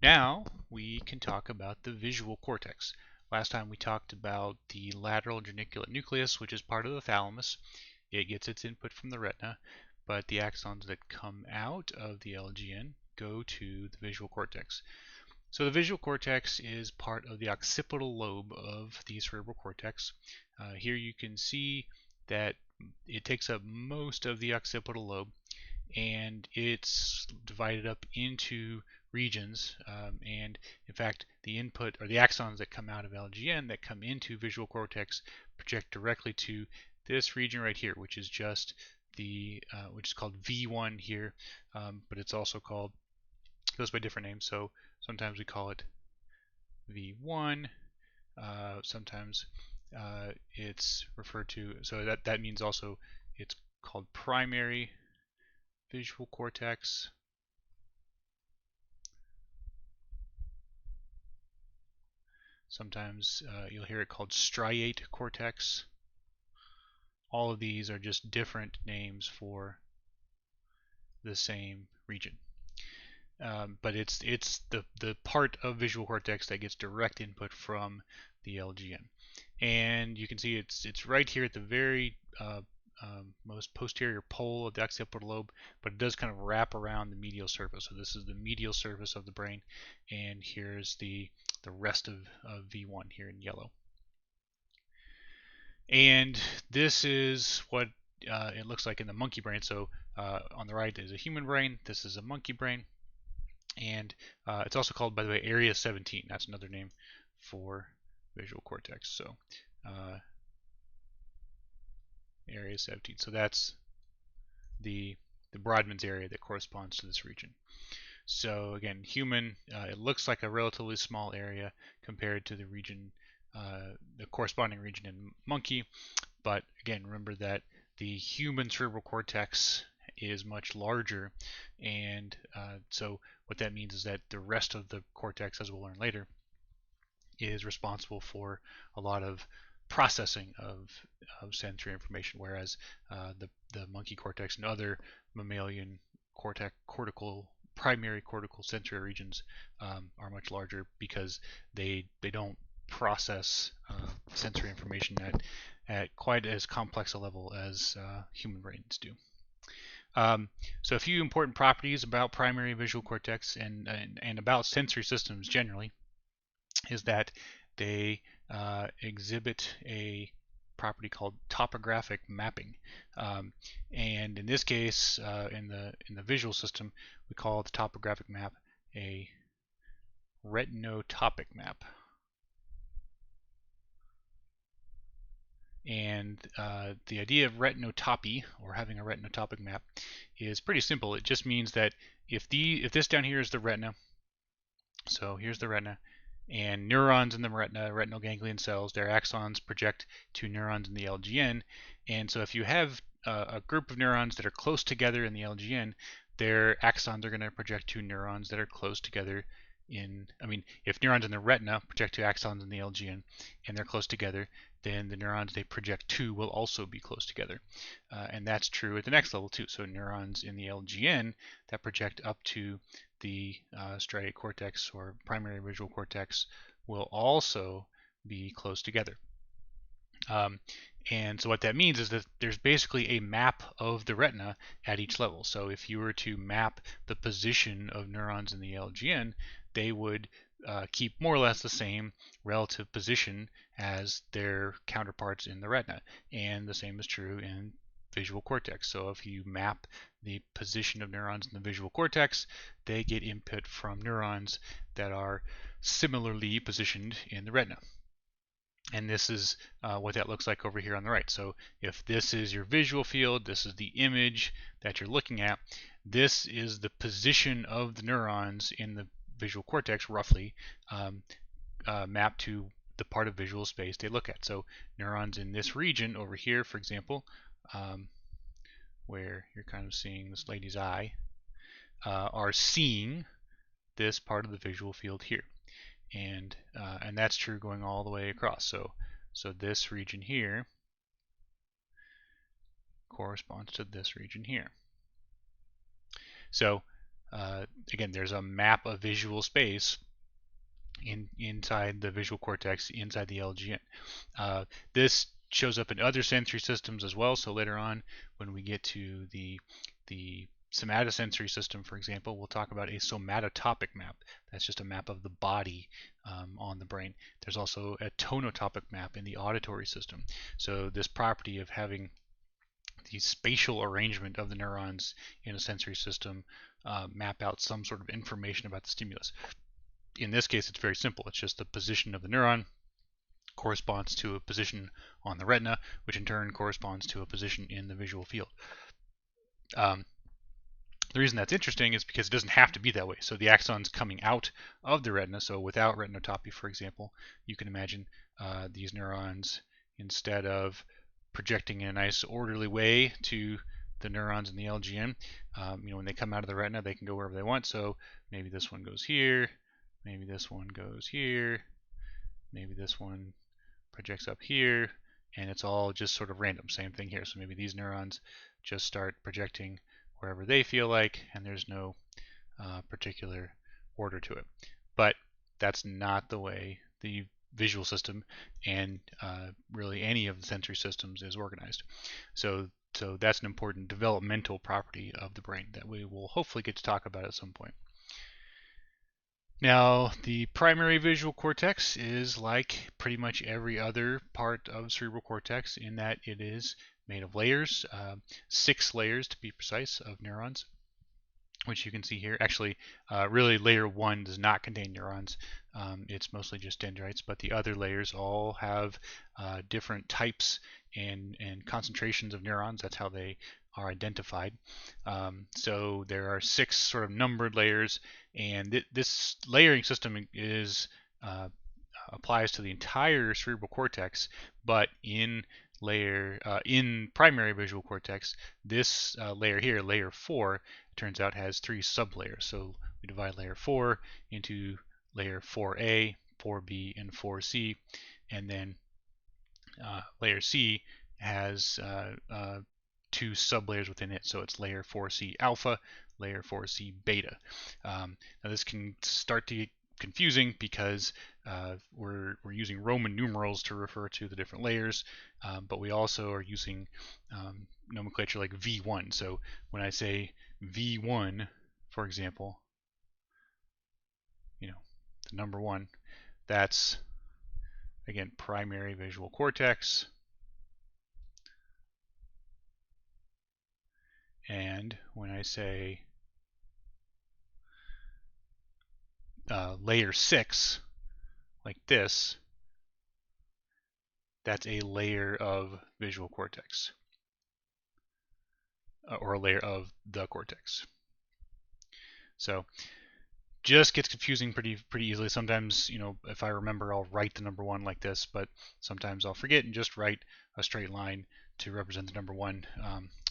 Now we can talk about the visual cortex. Last time we talked about the lateral geniculate nucleus, which is part of the thalamus. It gets its input from the retina, but the axons that come out of the LGN go to the visual cortex. So the visual cortex is part of the occipital lobe of the cerebral cortex. Here you can see that it takes up most of the occipital lobe, and it's divided up into regions. And in fact, the input or the axons that come out of LGN that come into visual cortex project directly to this region right here, which is just which is called V1 here, but it's also called, goes by different names. So sometimes we call it V1. Sometimes it's referred to, so that means also it's called primary visual cortex. Sometimes you'll hear it called striate cortex. All of these are just different names for the same region. But it's the part of visual cortex that gets direct input from the LGN. And you can see it's right here at the very most posterior pole of the occipital lobe, but it does kind of wrap around the medial surface. So this is the medial surface of the brain, and here's the rest of V1 here in yellow. And this is what it looks like in the monkey brain. So on the right is a human brain, this is a monkey brain, and it's also called, by the way, area 17. That's another name for visual cortex. So area 17. So that's the Brodmann's area that corresponds to this region. So again, human, it looks like a relatively small area compared to the region, the corresponding region in monkey. But again, remember that the human cerebral cortex is much larger, and so what that means is that the rest of the cortex, as we'll learn later, is responsible for a lot of processing of sensory information, whereas the monkey cortex and other mammalian primary cortical sensory regions are much larger because they don't process sensory information at quite as complex a level as human brains do. So a few important properties about primary visual cortex and about sensory systems generally is that they exhibit a property called topographic mapping, and in this case, in the visual system, we call the topographic map a retinotopic map. And the idea of retinotopy, or having a retinotopic map, is pretty simple. It just means that if this down here is the retina, so here's the retina, and neurons in the retina, retinal ganglion cells, their axons project to neurons in the LGN. And so if you have a group of neurons that are close together in the LGN, their axons are going to project to neurons that are close together if neurons in the retina project to axons in the LGN and they're close together, then the neurons they project to will also be close together. And that's true at the next level too. So neurons in the LGN that project up to the striate cortex or primary visual cortex will also be close together. And so what that means is that there's basically a map of the retina at each level. So if you were to map the position of neurons in the LGN, they would keep more or less the same relative position as their counterparts in the retina. And the same is true in visual cortex. So if you map the position of neurons in the visual cortex, they get input from neurons that are similarly positioned in the retina. And this is what that looks like over here on the right. So if this is your visual field, this is the image that you're looking at, this is the position of the neurons in the visual cortex, roughly, mapped to the part of visual space they look at. So neurons in this region over here, for example, where you're kind of seeing this lady's eye, are seeing this part of the visual field here. And that's true going all the way across. So this region here corresponds to this region here. So again, there's a map of visual space inside the visual cortex, inside the LGN. This shows up in other sensory systems as well. So later on, when we get to the somatosensory system, for example, we'll talk about a somatotopic map. That's just a map of the body on the brain. There's also a tonotopic map in the auditory system. So this property of having the spatial arrangement of the neurons in a sensory system map out some sort of information about the stimulus. In this case, it's very simple. It's just the position of the neuron corresponds to a position on the retina, which in turn corresponds to a position in the visual field. The reason that's interesting is because it doesn't have to be that way. So the axon's coming out of the retina. So without retinotopy, for example, you can imagine these neurons, instead of projecting in a nice orderly way to the neurons in the LGN, when they come out of the retina, they can go wherever they want. So maybe this one goes here, maybe this one goes here, maybe this one projects up here, and it's all just sort of random. Same thing here. So maybe these neurons just start projecting wherever they feel like, and there's no particular order to it. But that's not the way the visual system and really any of the sensory systems is organized. So that's an important developmental property of the brain that we will hopefully get to talk about at some point. Now, the primary visual cortex is like pretty much every other part of cerebral cortex in that it is made of layers, 6 layers to be precise, of neurons, which you can see here. Actually, really layer 1 does not contain neurons. It's mostly just dendrites, but the other layers all have different types and concentrations of neurons. That's how they are identified. So there are 6 sort of numbered layers, and this layering system is applies to the entire cerebral cortex, but in primary visual cortex, this layer here, layer 4, turns out has 3 sublayers. So we divide layer 4 into layer 4A, 4B, and 4C, and then layer C has 2 sublayers within it. So it's layer 4C alpha, layer 4C beta. Now this can start to get confusing because we're using Roman numerals to refer to the different layers, but we also are using nomenclature like V1. So when I say V1, for example, the number 1, that's again primary visual cortex. And when I say layer 6, like this, that's a layer of visual cortex, or a layer of the cortex. So just gets confusing pretty easily. Sometimes, if I remember, I'll write the number 1 like this, but sometimes I'll forget and just write a straight line to represent the number 1.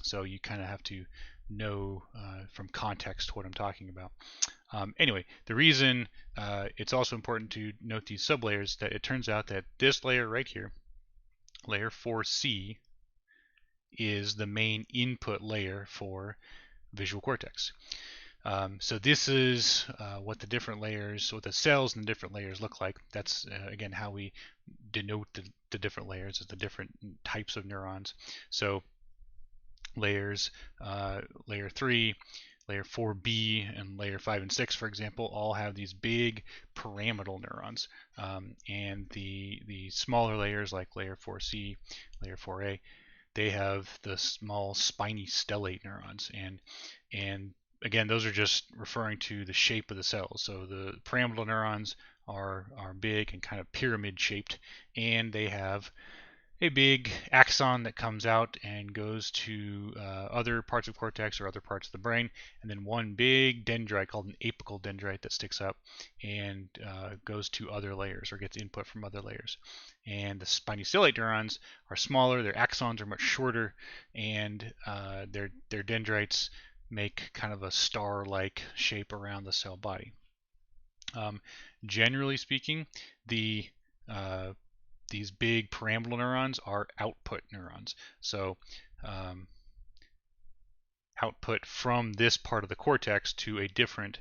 So you kind of have to know from context what I'm talking about. Anyway, the reason it's also important to note these sublayers, that it turns out that this layer right here, layer 4C, is the main input layer for visual cortex. So this is what the different layers, what the cells in the different layers look like. That's again how we denote the different layers, is the different types of neurons. So layers, layer 3, layer 4B, and layer 5 and 6, for example, all have these big pyramidal neurons. And the smaller layers, like layer 4C, layer 4A, they have the small spiny stellate neurons. And again, those are just referring to the shape of the cells. So the pyramidal neurons are big and kind of pyramid shaped, and they have a big axon that comes out and goes to other parts of cortex or other parts of the brain, and then one big dendrite called an apical dendrite that sticks up and goes to other layers or gets input from other layers. And the spiny stellate neurons are smaller, their axons are much shorter, and their dendrites make kind of a star-like shape around the cell body. Generally speaking, these big pyramidal neurons are output neurons. So output from this part of the cortex to a different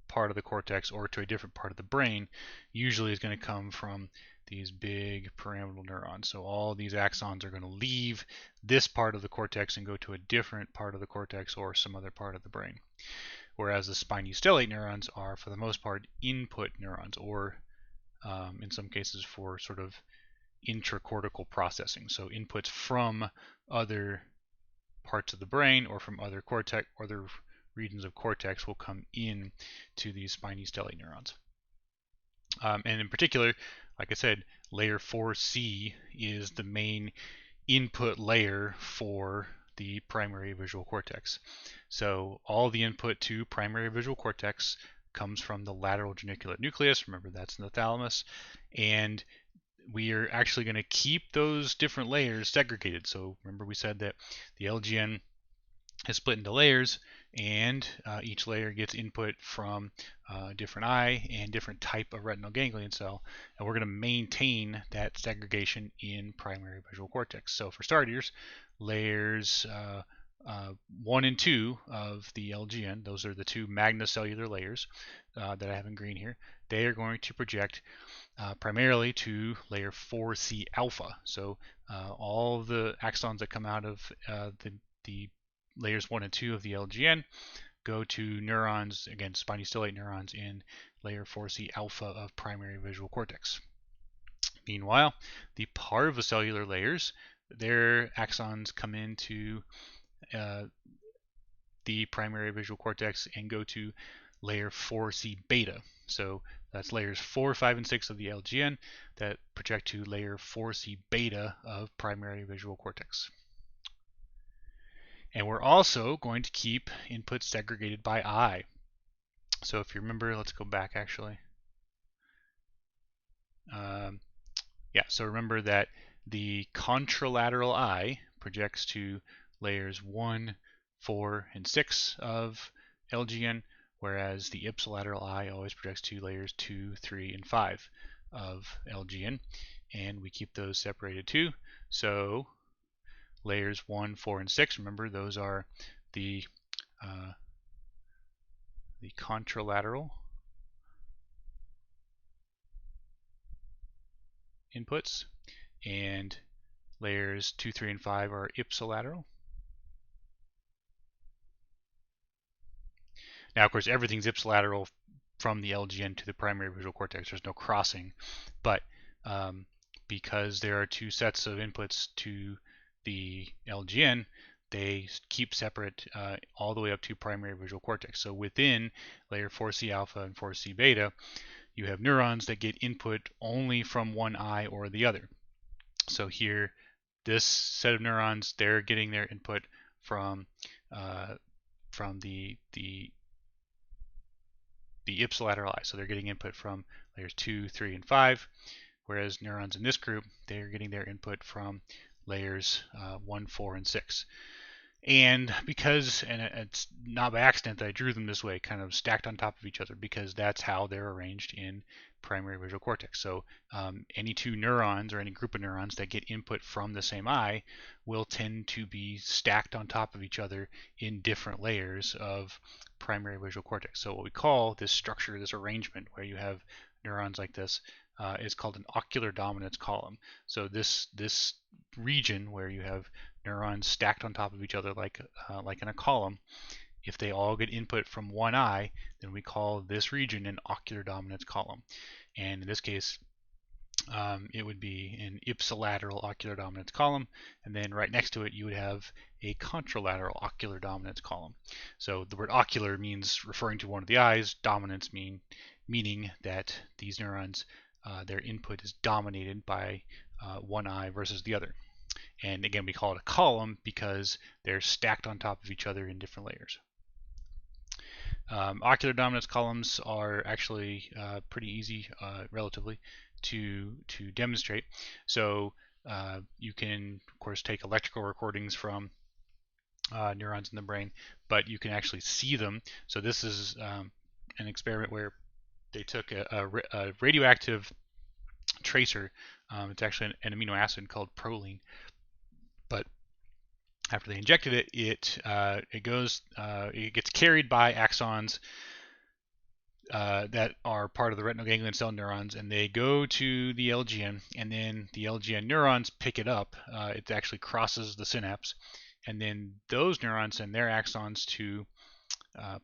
part of the cortex or to a different part of the brain usually is going to come from these big pyramidal neurons. So all these axons are going to leave this part of the cortex and go to a different part of the cortex or some other part of the brain. Whereas the spiny stellate neurons are, for the most part, input neurons, or in some cases for sort of intracortical processing. So inputs from other parts of the brain or from other cortex, other regions of cortex will come in to these spiny stellate neurons. And in particular, like I said, layer 4C is the main input layer for the primary visual cortex. So all the input to primary visual cortex comes from the lateral geniculate nucleus. Remember, that's in the thalamus. And we are actually going to keep those different layers segregated. So remember, we said that the LGN is split into layers, and each layer gets input from a different eye and different type of retinal ganglion cell, and we're going to maintain that segregation in primary visual cortex. So for starters, layers 1 and 2 of the LGN, those are the two magnocellular layers that I have in green here, they are going to project primarily to layer 4C alpha. So all the axons that come out of the layers 1 and 2 of the LGN go to neurons, again, spiny stellate neurons in layer 4C alpha of primary visual cortex. Meanwhile, the parvocellular layers, their axons come into the primary visual cortex and go to layer 4C beta. So that's layers 4, 5, and 6 of the LGN that project to layer 4C beta of primary visual cortex. And we're also going to keep inputs segregated by eye. So if you remember, let's go back actually. So remember that the contralateral eye projects to layers 1, 4, and 6 of LGN, whereas the ipsilateral eye always projects to layers 2, 3, and 5 of LGN. And we keep those separated too. So layers 1, 4, and 6, remember those are the contralateral inputs, and layers 2, 3, and 5 are ipsilateral. Now, of course, everything's ipsilateral from the LGN to the primary visual cortex. There's no crossing, but because there are two sets of inputs to the LGN, they keep separate all the way up to primary visual cortex. So within layer 4C alpha and 4C beta, you have neurons that get input only from one eye or the other. So here, this set of neurons, they're getting their input from the ipsilateral eye. So they're getting input from layers 2, 3, and 5, whereas neurons in this group, they're getting their input from layers 1, 4, and 6. And because, and it's not by accident that I drew them this way, kind of stacked on top of each other, because that's how they're arranged in primary visual cortex. So any two neurons or any group of neurons that get input from the same eye will tend to be stacked on top of each other in different layers of primary visual cortex. So what we call this structure, this arrangement where you have neurons like this, is called an ocular dominance column. So this region where you have neurons stacked on top of each other like in a column, if they all get input from one eye, then we call this region an ocular dominance column. And in this case, it would be an ipsilateral ocular dominance column, and then right next to it you would have a contralateral ocular dominance column. So the word ocular means referring to one of the eyes, dominance meaning that these neurons, their input is dominated by one eye versus the other. And again, we call it a column because they're stacked on top of each other in different layers. Ocular dominance columns are actually pretty easy, relatively, to demonstrate. So you can, of course, take electrical recordings from neurons in the brain, but you can actually see them. So this is an experiment where they took a radioactive tracer. It's actually an amino acid called proline, but after they injected it, it gets carried by axons that are part of the retinal ganglion cell neurons, and they go to the LGN, and then the LGN neurons pick it up. It actually crosses the synapse, and then those neurons send their axons to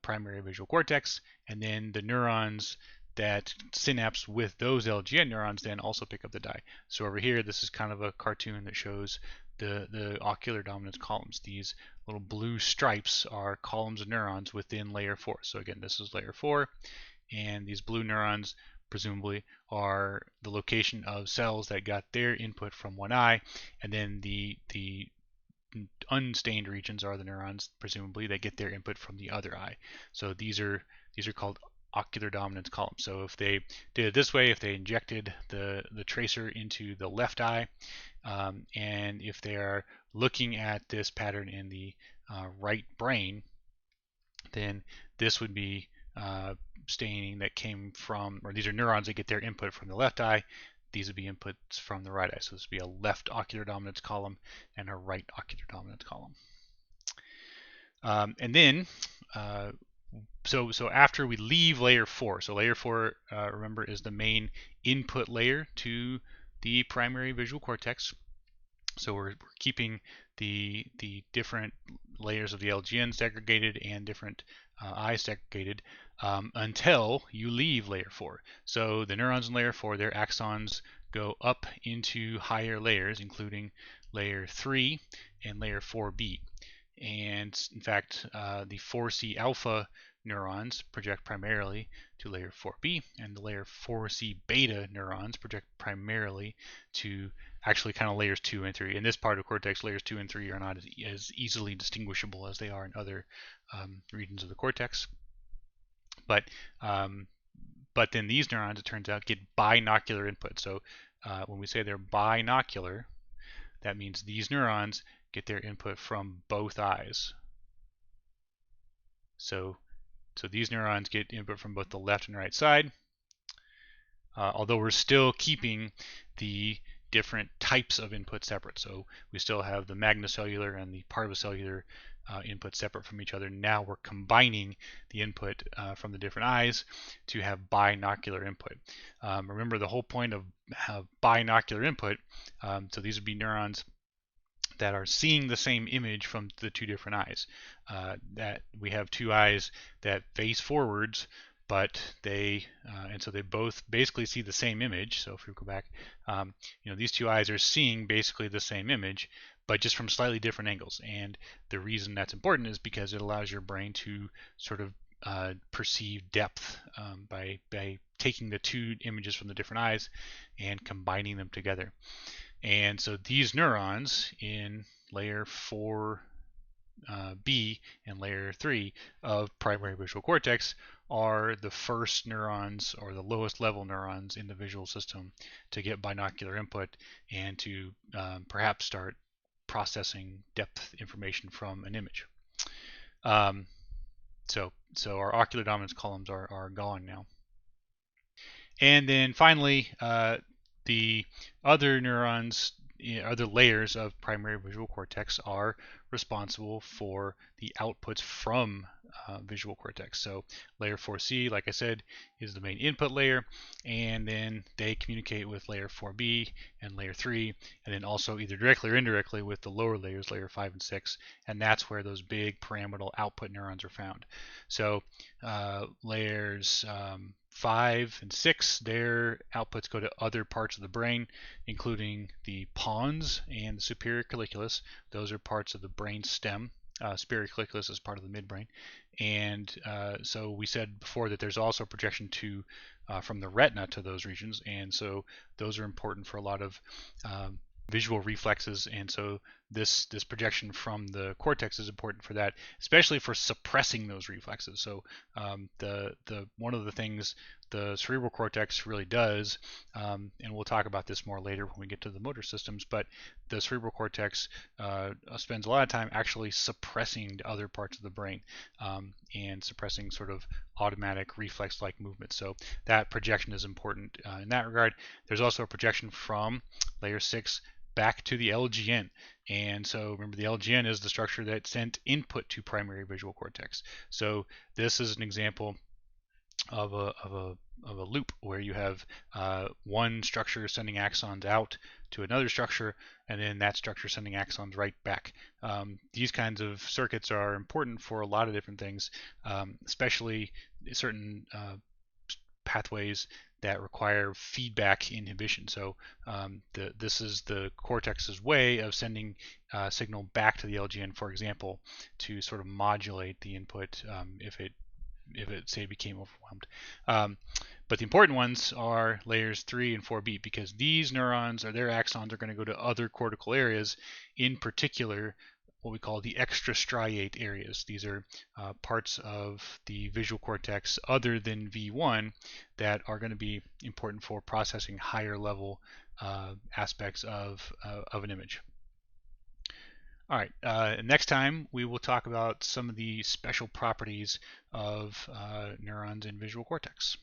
primary visual cortex, and then the neurons that synapse with those LGN neurons then also pick up the dye. So over here, this is kind of a cartoon that shows the ocular dominance columns. These little blue stripes are columns of neurons within layer 4. So again, this is layer 4, and these blue neurons presumably are the location of cells that got their input from one eye, and then the unstained regions are the neurons, presumably, that get their input from the other eye. So these are called ocular dominance columns. So if they did it this way, if they injected the tracer into the left eye, and if they are looking at this pattern in the right brain, then this would be staining that came from, or these are neurons that get their input from the left eye. These would be inputs from the right eye. So this would be a left ocular dominance column and a right ocular dominance column. And then, so after we leave layer 4, so layer 4, remember, is the main input layer to the primary visual cortex. So we're keeping the different layers of the LGN segregated and different eyes segregated until you leave layer 4. So the neurons in layer 4, their axons go up into higher layers, including layer 3 and layer 4B. And in fact, the 4C alpha neurons project primarily to layer 4B, and the layer 4C beta neurons project primarily to actually kind of layers 2 and 3. In this part of cortex, layers 2 and 3 are not as easily distinguishable as they are in other regions of the cortex. But then these neurons, it turns out, get binocular input. So when we say they're binocular, that means these neurons get their input from both eyes. So these neurons get input from both the left and right side, although we're still keeping the different types of input separate. So we still have the magnocellular and the parvocellular input separate from each other. Now we're combining the input from the different eyes to have binocular input. Remember the whole point of binocular input, so these would be neurons that are seeing the same image from the two different eyes. That we have two eyes that face forwards, but and so they both basically see the same image. So if we go back, these two eyes are seeing basically the same image, but just from slightly different angles. And the reason that's important is because it allows your brain to sort of perceive depth by taking the two images from the different eyes and combining them together. And so these neurons in layer 4B and layer 3 of primary visual cortex are the first neurons, or the lowest level neurons, in the visual system to get binocular input and to perhaps start processing depth information from an image. So our ocular dominance columns are gone now. And then finally, the other neurons, other layers of primary visual cortex are responsible for the outputs from visual cortex. So layer 4C, like I said, is the main input layer, and then they communicate with layer 4B and layer 3, and then also either directly or indirectly with the lower layers, layer 5 and 6, and that's where those big pyramidal output neurons are found. So layers 5 and 6, their outputs go to other parts of the brain, including the pons and the superior colliculus. Those are parts of the brain stem. Superior colliculus is part of the midbrain. And so we said before that there's also projection from the retina to those regions, and so those are important for a lot of visual reflexes, and so this projection from the cortex is important for that, especially for suppressing those reflexes. So one of the things the cerebral cortex really does, and we'll talk about this more later when we get to the motor systems, but the cerebral cortex spends a lot of time actually suppressing other parts of the brain and suppressing sort of automatic reflex-like movements. So that projection is important in that regard. There's also a projection from layer 6 back to the LGN. And so remember, the LGN is the structure that sent input to primary visual cortex. So this is an example of a loop where you have one structure sending axons out to another structure, and then that structure sending axons right back. These kinds of circuits are important for a lot of different things, especially certain pathways that require feedback inhibition. So this is the cortex's way of sending signal back to the LGN, for example, to sort of modulate the input if it say became overwhelmed. But the important ones are layers 3 and 4B, because these neurons or their axons are going to go to other cortical areas, in particular what we call the extrastriate areas. These are parts of the visual cortex other than V1 that are going to be important for processing higher level aspects of an image. All right, next time we will talk about some of the special properties of neurons in visual cortex.